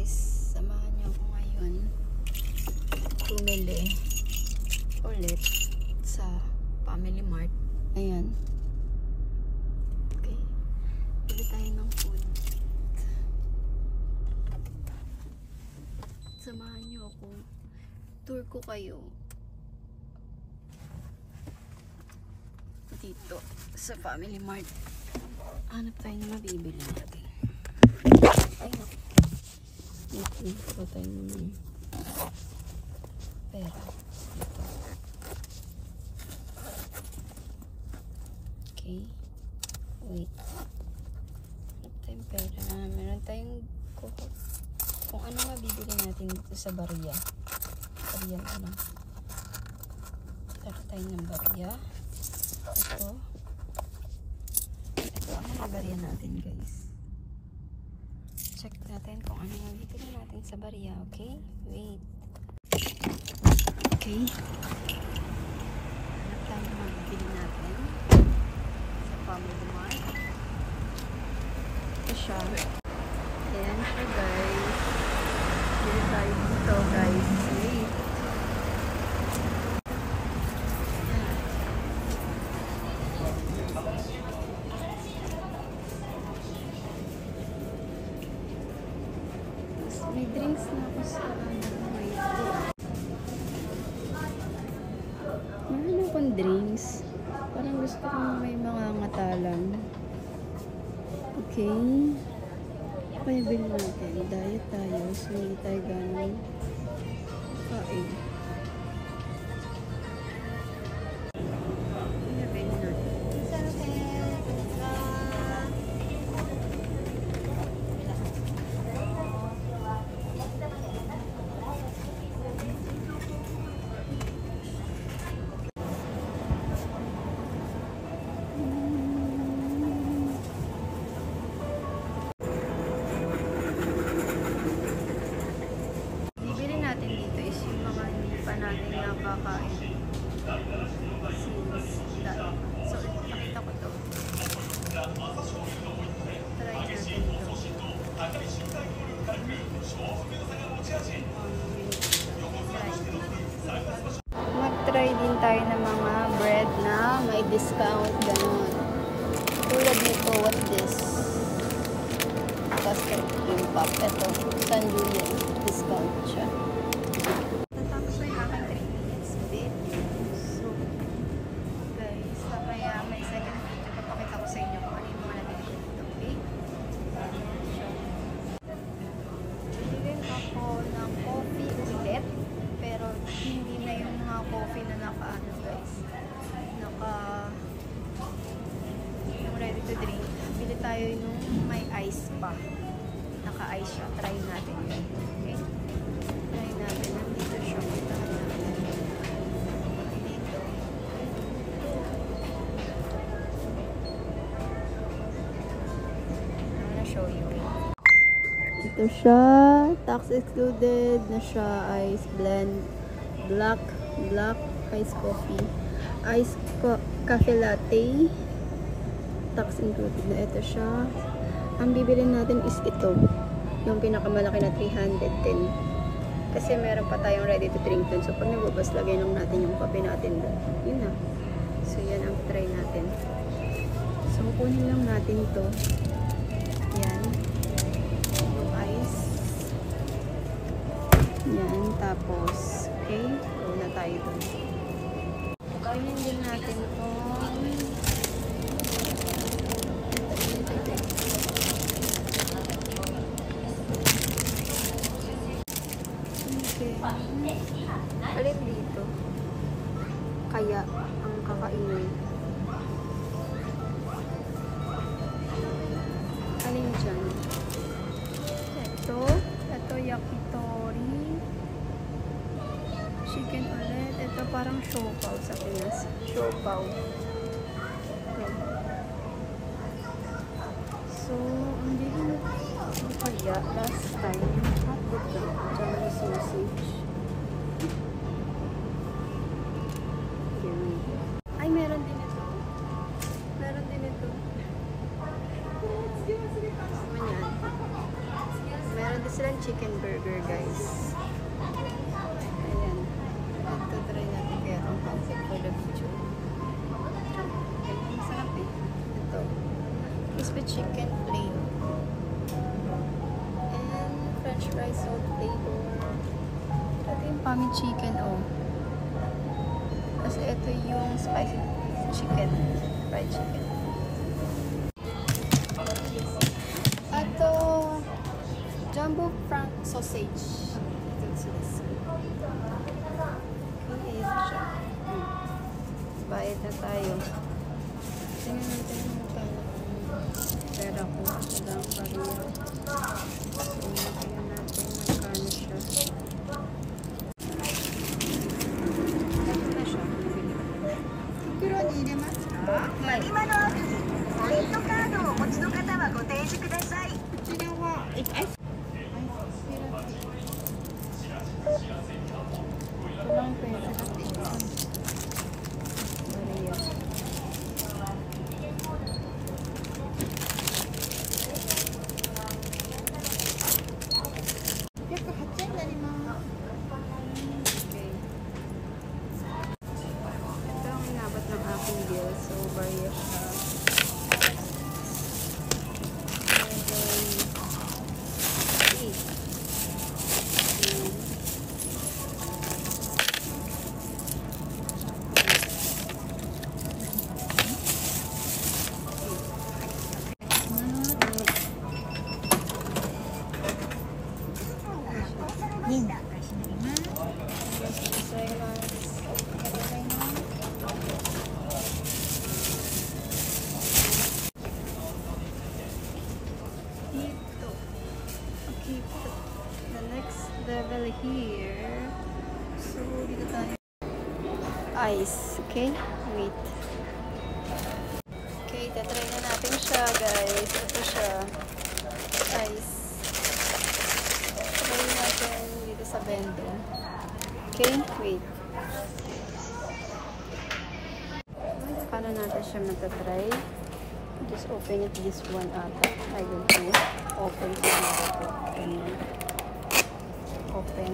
guys, samahan niyo ako ngayon bumili ulit sa Family Mart. Ayan. Okay. Bili tayo ng food. Samahan niyo ako. Tour ko kayo dito sa Family Mart. Hanap tayo na mabibili natin. Ay, naku. Ito tayo ng pera. Ito. Okay. Wait. Hanap tayong pera. Meron tayong kung ano mabibili natin dito sa Barya. Barya na lang. Tara tayo ng Barya. Ito. Ito ang mga Barya natin, guys. Check natin kung ano yung bibili natin sa Barya, okay? Wait. Okay. Hanap tayo yung mga bibili natin sa Family Mart. Ito siya. Ayan siya, guys. Bili tayo dito, guys. Wait. May drinks na ako sa meron akong drinks. Parang gusto kong may mga ngatalan. Okay. Kaya bilhin natin. Diet tayo. So, hindi tayo gano'n kain. Kaya bilhin natin. Nakakain since that. So, nakita ko to. Try natin ito. Mag-try din tayo ng mga bread na may discount. Ganun. Tulad nito, what's this? Custard cream pop. Ito, San Julian. Discount siya. Coffee na naka-ano, guys, yung ready to drink. Bili tayo nung may ice pa, naka-ice siya. Try natin yun, okay? Try natin. Nandito siya. Dito. I'm gonna show you. Ito siya, tax excluded na siya, ice blend, black iced coffee, iced cafe latte, tax included na. Ito siya. Ang bibili natin is ito, yung pinakamalaki na 310, kasi meron pa tayong ready to drink dun. So pag nagbabas, lagay lang natin yung kape natin dun. Yun na. So yan ang try natin. So kunin lang natin ito. Yan yung ice. Yan. Tapos okay, go na tayo dun. Kainin din natin ito. Okay. Alin dito? Kaya ang kakainin. Alin dyan? Ito yakitori. Chicken ulit. Ito parang siopaw sa Pinas. Siopaw. Okay. So, hindi ko kaya last time hotdog lang. Diyan may sausage. Ay, meron din ito. Meron din ito. Meron meron din silang chicken burger, guys. Ayan. Ito, try natin kaya itong concept for the future. Masarap eh. Ito. Crispy chicken plain. And french fries salt flavor. Ito yung pami chicken, oh. Kasi ito yung spicy chicken. Fried chicken. Ito, jumbo frank sausage. Okay, ito siya. Bayad na tayo. Tingnan natin yung magkano pera ko. Ilang pariya. So, tingnan natin magkano siya. Ito na siya. Pero hindi naman. 今のアプリポイントカードをお持ちの方はご提示ください。こちらは、Walang pera. Maria. Okay. Ito ang inabot ng aking bill. So, Maria siya. And then, 8. The next level here. So, dito tayo. Ice. Okay? Wait. Okay, tatry na natin siya, guys. Ito siya. Ice. Try natin dito sa bento. Okay? Wait. Paano natin siya matatry? Just open it this one ata. I don't know. Open siguro ito. Open.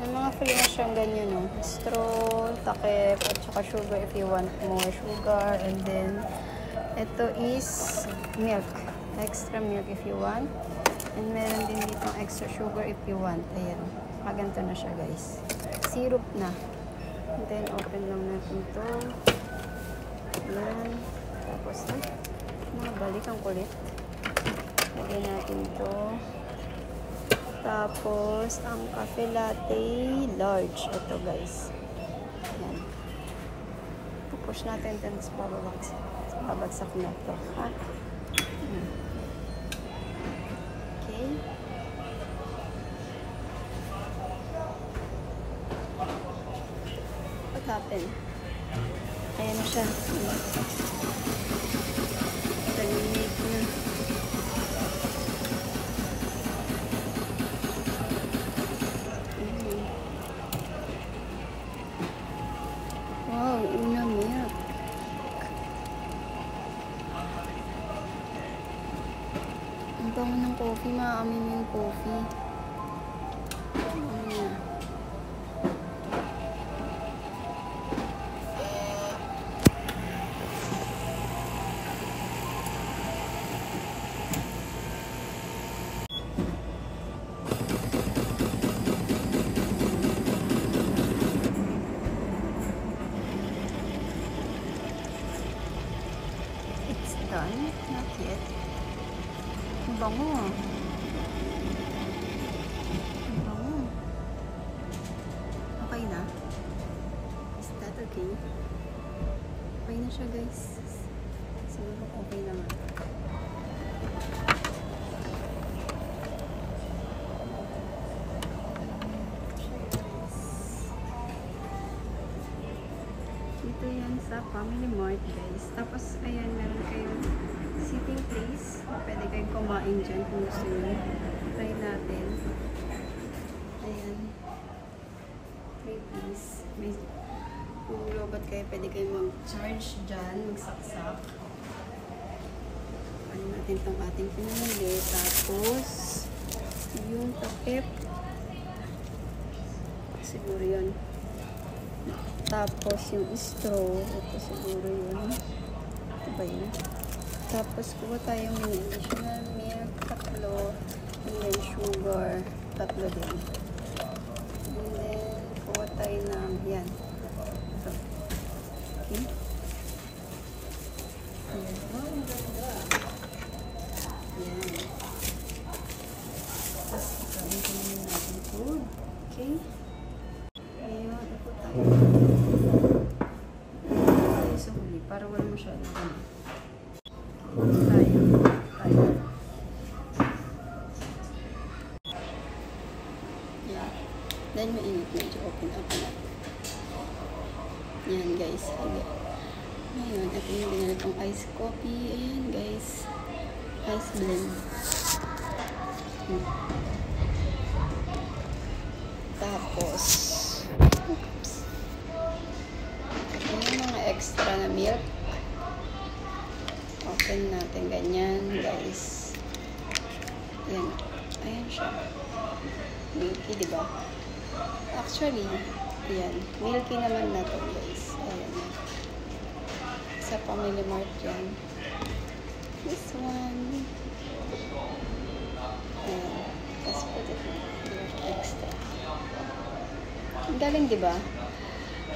May mga free na siyang ganyan, no? Straw, takip, at saka sugar if you want more sugar. And then, ito is milk. Extra milk if you want. And meron din dito extra sugar if you want. Ayan. Maganto na siya, guys. Syrup na. And then, open lang natin ito. Ayan. Tapos, balik ang kulit. Lagyan natin ito. Tapos, ang cafe latte large. Ito, guys. Ayan. Pupush natin ito sa babagsak na ito. Ha? Okay. What happened? Ayan na siya. Talimit na. Wow, una milk. Ang bango ng coffee. Maaamin mo yung coffee. Done? Not yet. Ang bango. Ang bango. Okay na? Is that okay? Okay na siya, guys. Siguro okay naman. Dito yan sa Family Mart, guys. Tapos, ayan, meron kayong sitting place. Pwede kayong kumain dyan kung gusto nyo. Try natin. Ayan. 3 piece. Kung lobat kayo, pwede kayong mag-charge dyan, magsaksak. Ano natin itong ating pinamili. Tapos, yung takip. Siguro yun. Tapos yung straw. Ito siguro yun. Ito ba yun? Tapos kuha tayo may additional milk, 3. And then sugar, 3 din. And then kuha tayo ng yan. Ito. Okay. Ayan. Wow, ang ganda. Yan. Tapos gawin ko naman natin food. Okay. Ngayon, ito tayo. Tayo sa huli para wala masyadong ano. Tayo. Yan. Dahil mainit, medyo open up na. Yan guys. Ngayon, ito yung binala kong iced coffee. Ayan guys. Ice blend. Tapos, oops. Ito yung mga extra na milk. Open natin ganyan, guys. Yan. Ayan siya. Milky, diba? Actually, yan. Milky naman na to, guys. Ayan. Sa Family Mart yan. This one. Ayan. Tapos put it extra. Ang galing, diba?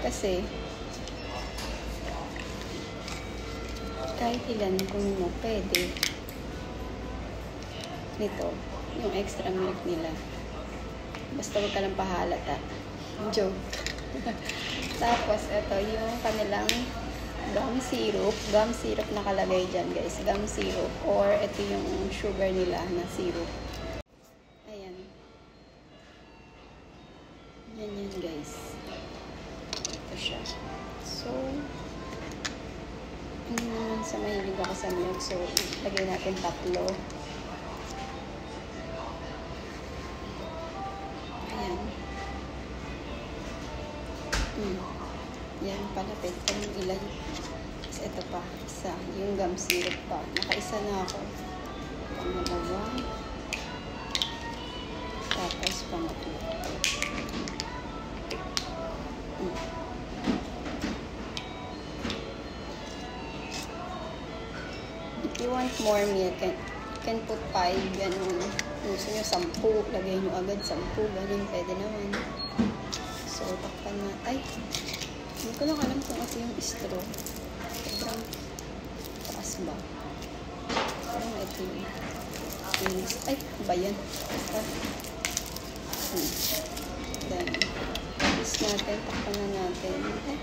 Kasi, kahit ilan kung mo pwede nito, yung extra milk nila. Basta wag ka lang pahalata. Joke. Tapos, ito yung kanilang gum syrup. Gum syrup nakalagay dyan, guys. Gum syrup. Or, ito yung sugar nila na syrup. Ayan. Yan, guys. Ito siya. So, hindi naman sa mahilig ako sa milk. So, lagay natin 3. Ayan. Yan, palapit pa yung ilan. Tapos, ito pa. Isa. Yung gum syrup pa. Nakaisa na ako. Pangalawa. Tapos, pangatlo. If you want more milk, can put 5, ganun. Gusto nyo 10, lagay nyo agad 10, ganun, pwede naman. So, takpan na. Ay, hindi ko lang alam kung ito yung straw. Sobrang taas ba? Parang ito yung ay, ba yan? Then, tapos natin, takpan na natin. Ay,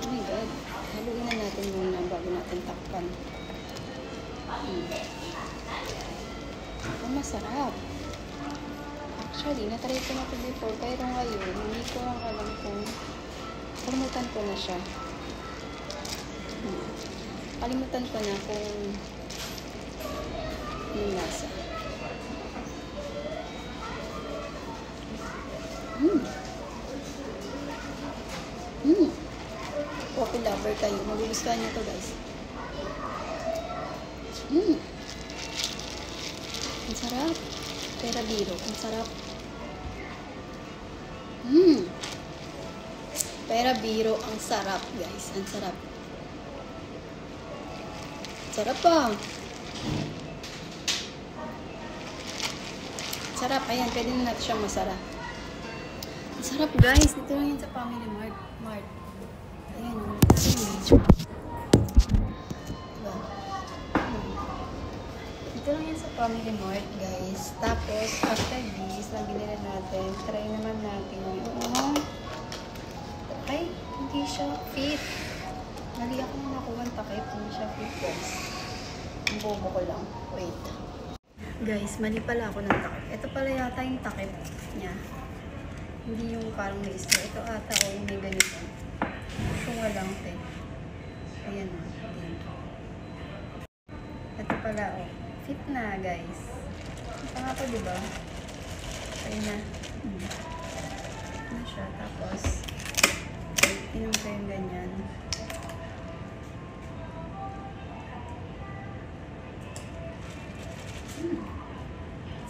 oh my god. Haluin na natin muna bago natin takpan. Oh, masarap. Actually, natry ko na ito before, pero ngayon, hindi ko lang alam kung kalimutan ko na siya. Kalimutan ko na kung yung lasa. Coffee lover kayo. Magugustuhan nyo ito, guys. Ang sarap. Pera biro. Ang sarap. Pera biro. Ang sarap, guys. Ang sarap. Sarap pa. Sarap. Ayan, pwede na natin siyang masarap. Ang sarap, guys. Dito lang yun sa Family Mart. Ayan. Diba? Dito lang yan sa Family Mart, guys. Tapos, after this, lang binili natin. Try naman natin yung ay, hindi siya fit. Nali ako na nakuha ang takip. Hindi siya fit, guys. Ang bobo ko lang. Wait. Guys, mali pala ako ng takip. Ito pala yata yung takip niya. Hindi yung parang may isa. Ito ata o yung may ganito. Tunga lang, te. Ayan o. Ito pala o. Fit na, guys. Ito nga po, diba? Ayan na. Ano siya. Tapos, inom ko yung ganyan.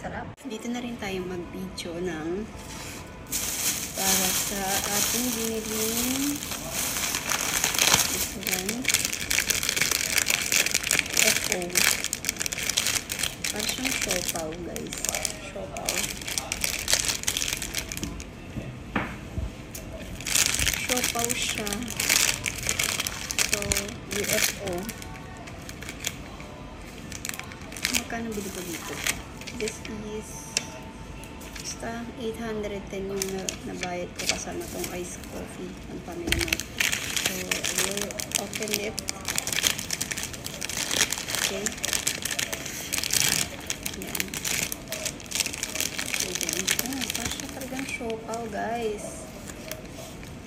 Sarap. dito na rin tayo mag-video ng para sa ating biniling this one FO. Para siyang siopaw, guys. Siopaw. Siopaw siya. So, UFO. Magkano bili ko dito? This is basta 810 yung nabayad ko kasama tong iced coffee ang pamilya mo. So, I will open it. Okay. Yan. Para siya talagang siopaw, guys.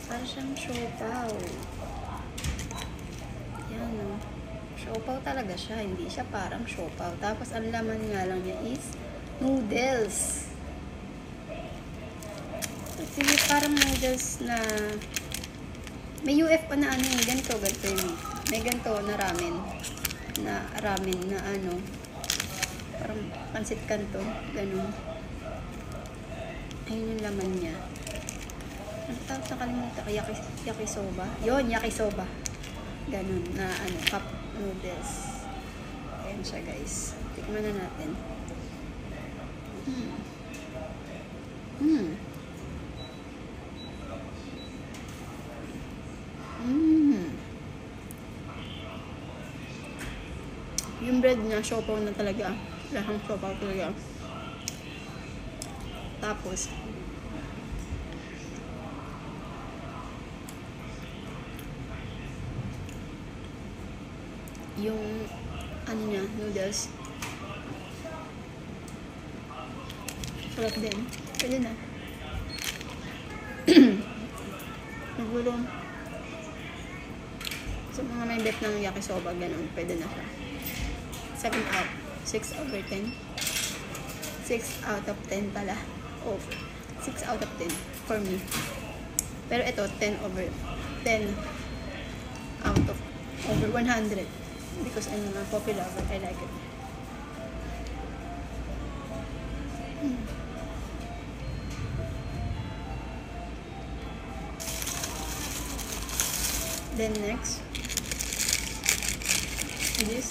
Para siyang siopaw. Yan, no. Siopaw talaga siya. Hindi siya parang siopaw. Tapos, ang laman nga lang niya is noodles. Kasi parang noodles na may UFO na ano yung ganito yun. May ganito na ramen. Na ano. Parang pansit kanto. Ganun. Ayun yung laman niya. Ang tawag na kalimutan ko, yakisoba. Yun, yakisoba. Ganun, na ano, cup noodles. Ayan siya, guys. Tikman na natin. Yung bread niya, siopaw na talaga. Lahang siopaw talaga. Tapos, yung ano niya, noodles. Sarap din. Pwede na. Siguro sa mga may bet ng yakisoba, ganun, pwede na siya. 7 out. 6 over 10. 6 out of 10 pala. Oh, 6 out of 10 for me. Pero ito, 10 over 10 out of over 100. Because I'm a coffee lover, I like it. Then next, this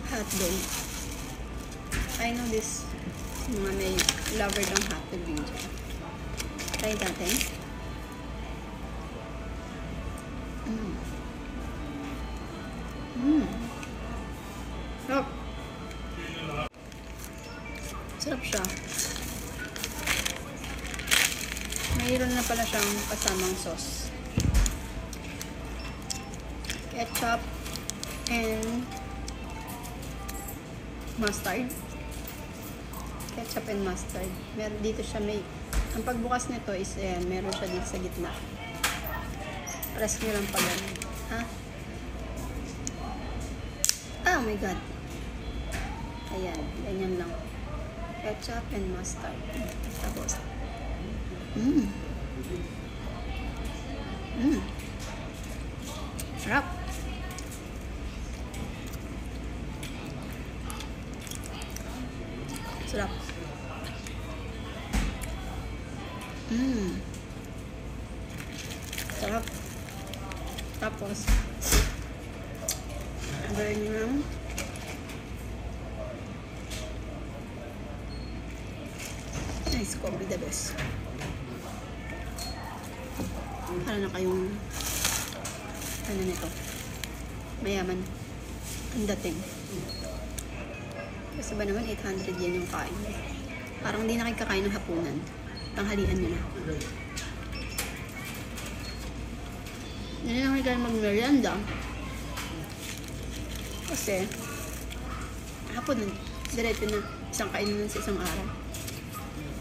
hot dog. I know this mga may lover ng hot dog din dyan. Try natin. Sarap. Sarap siya. Mayroon na pala siyang kasamang sauce. Ketchup and mustard. Ketchup and mustard. Meron dito siya may... Ang pagbukas nito is meron siya dito sa gitna. Press nyo lang pa ganun. Ha? Oh my God. Ayan. Ganyan lang. Ketchup and mustard. Tapos. Sarap. Sarap. Sarap. Tapos ganyan. Nice coffee, the best. Para na kayong ano nito, mayaman ang dating. Kasi ba naman 800 yen yung kain. Parang hindi na kayo kakain ng hapunan. Tanghalian nyo na. Hindi na kayo mag-merienda. Kasi hapunan, diretso na isang kainan sa isang araw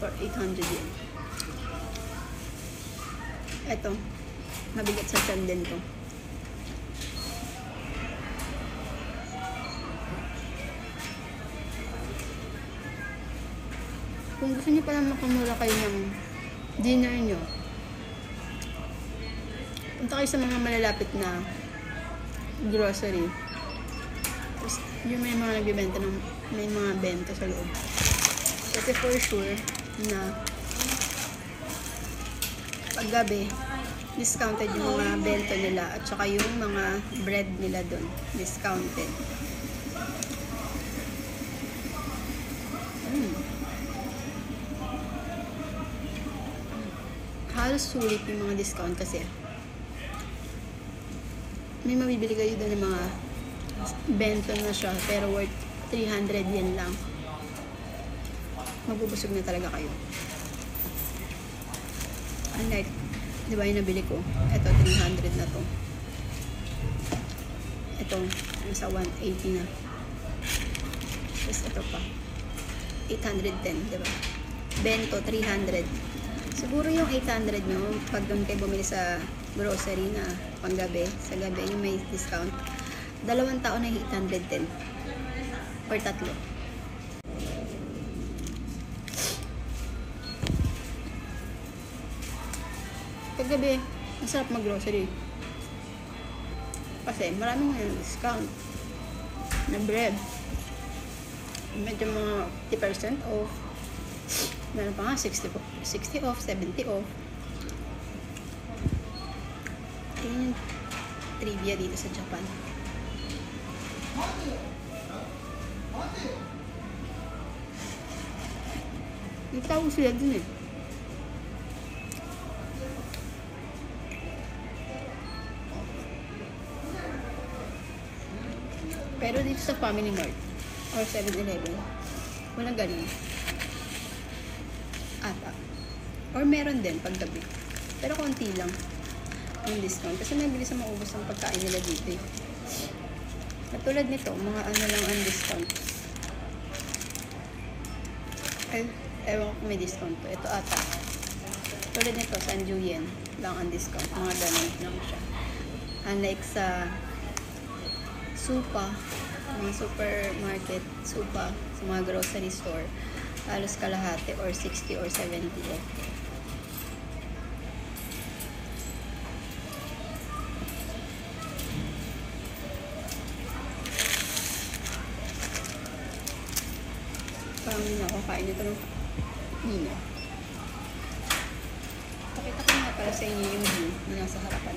for 800 yen. Eto, mabigat sa tiyan din to. Kung gusto niyo pala makamura kayo ng dinner nyo, punta kayo sa mga malalapit na grocery. Tapos, yung may mga nagbibenta ng may mga bento sa loob. Kasi for sure na paggabi, discounted yung mga bento nila at saka yung mga bread nila doon. Discounted. Halos sulit yung mga discount kasi may mabibili kayo doon ng mga bento na siya pero worth 300 yen lang. Mabubusog na talaga kayo. Unlike, di ba yung nabili ko? Ito, 300 na to. Ito, nasa 180 na. Tapos ito pa. 810, di ba? Bento, 300. Siguro yung 800 nyo, pag doon kayo bumili sa grocery na panggabi, sa gabi, yung may discount, 2 tao na 810. Or 3. Paggabi, masarap mag-grocery. Kasi maraming discount na bread. Medyo mga 50% off. Meron pa nga 60 off, 70 off. Ayun yung trivia dito sa Japan. May tao sila dun eh. Pero dito sa Family Mart or 7-Eleven, walang ganun. Ata. Or meron din paggabi. Pero konti lang yung discount. Kasi mabilis na maubos ang pagkain nila dito eh. Katulad nito, mga ano lang ang discount. Ay, ewan ko may discount to. Ito ata. Tulad nito, Sanjuyen lang ang discount. Mga ganun lang siya. Unlike sa Supa, mga supermarket, Supa, sa mga grocery store, halos kalahati or 60 or 70 off. Parang hindi ako kain ito ng nino. Pakita ko nga para sa inyo yung view na nasa harapan.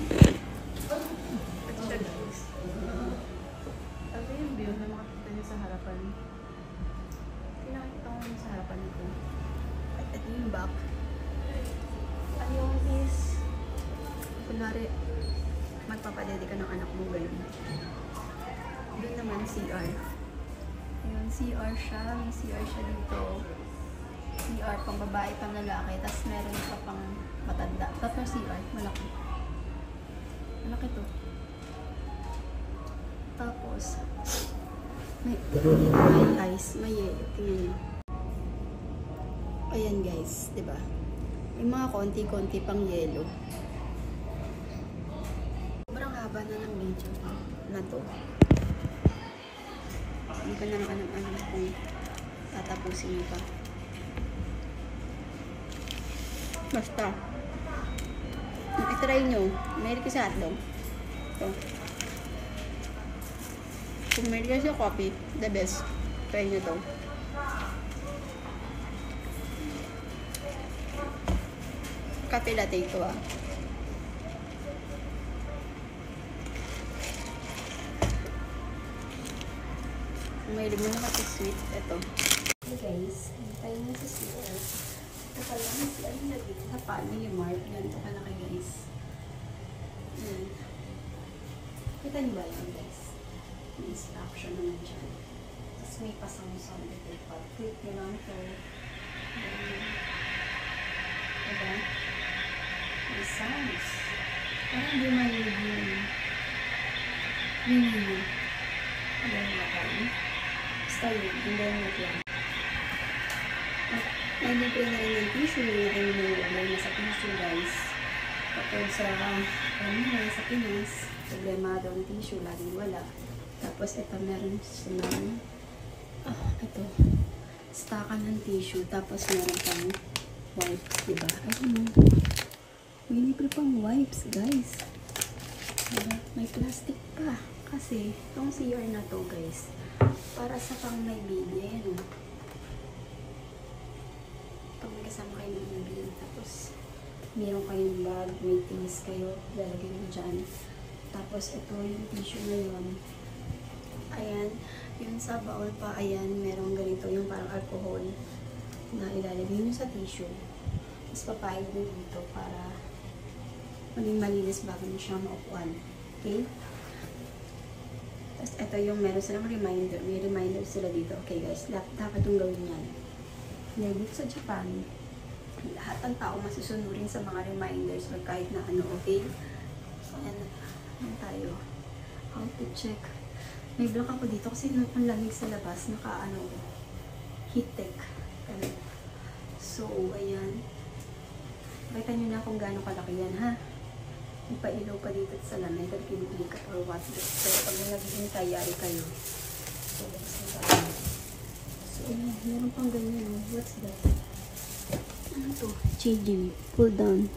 Ano yung view na makikita niyo sa harapan? Pinakita ko sa harapan nito. At ito yung back. Ayun is, Kunwari, magpapadede ka ng anak mo, ganun. Doon naman, CR. Ayun, CR siya. May CR siya dito. CR, pang babae, pang lalaki. Tapos meron pa pang matanda. Tatlong CR, malaki. Malaki to. Tapos, may ice, may yelo. Tingnan nyo. Ayan guys, diba? May mga konti-konti pang yelo. Sobrang haba na ng video na to. Hindi ko na alam kung tatapusin nyo pa. Basta. I-try nyo. Meron ko sa hotdog. Ito. Kung meron ka sa coffee, the best. Try nyo to. Cafe latte ito ah. Kung may limon na kasi sweet, ito. Okay guys, tayo na sa CR. Ito pa lang, si ano lagi sa Family Mart. Ganito ka na kayo guys. Kita niyo ba yan guys? May instruction naman dyan. Tapos may pasang-sang dito pa. Click nyo lang ito. Diba? May sounds. Parang hindi marinig yung menu. Ayan nga parang. Basta yun, hindi yung lang. May libre na rin ng tissue. May nilagay na sa tissue guys. Kapag sa kanina sa Pinas, problemado ang tissue, laging wala. Tapos ito meron silang ito. Stackan ng tissue. Tapos meron pang wipes, diba? Ayun o. May libre pang wipes, guys. Diba? May plastic pa. Kasi, itong CR na to, guys, Para sa pang may baby. Ayan o. Pag may kasama kayo ng baby. Tapos, meron kayong bag, may things kayo, lalagay mo dyan. Tapos, ito yung tissue na yun. Ayan. Yung sa baul pa, ayan, merong ganito, yung parang alcohol na ilalagay nyo sa tissue. Tapos, papahid nyo dito para maging malinis bago nyo siyang maupuan. Okay? Tapos, ito yung meron silang reminder. May reminder sila dito. Okay, guys, dapat yung gawin yan. Ngayon, dito sa Japan, lahat ng tao masusunurin sa mga reminders or kahit na ano, okay? So, ano tayo? How to check. May block ako dito kasi nung ang lamig sa labas, heat tech. So, ayan. Pakita nyo na kung gaano kalaki yan, ha? Ipailaw ka dito sa lamig, at kinibili ka or what. Pero pag nag-iintay, yari kayo. So, ayan, meron pang ganyan, oh. What's that? Ano to? Changing. Pull down.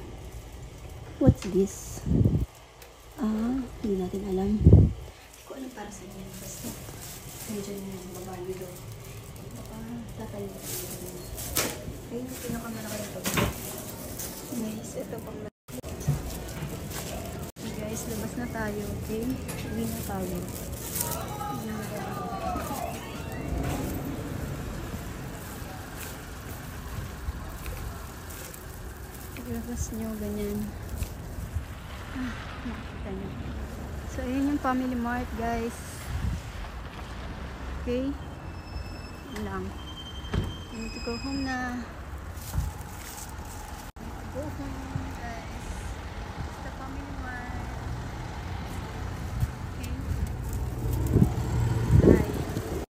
What's this? Hindi natin alam. Hindi ko alam para saan yan. Basta, nandiyan yung babae daw. Baka, tatayin ko tayo. Okay, pinakamalaki ito. Guys, ito pang okay, guys, labas na tayo. Okay? Uwi na tayo. Uwi na tayo. Labas nyo, ganyan. Nakita nyo. So, ayan yung Family Mart, guys. Okay? Yun lang. I need to go home na. Go home.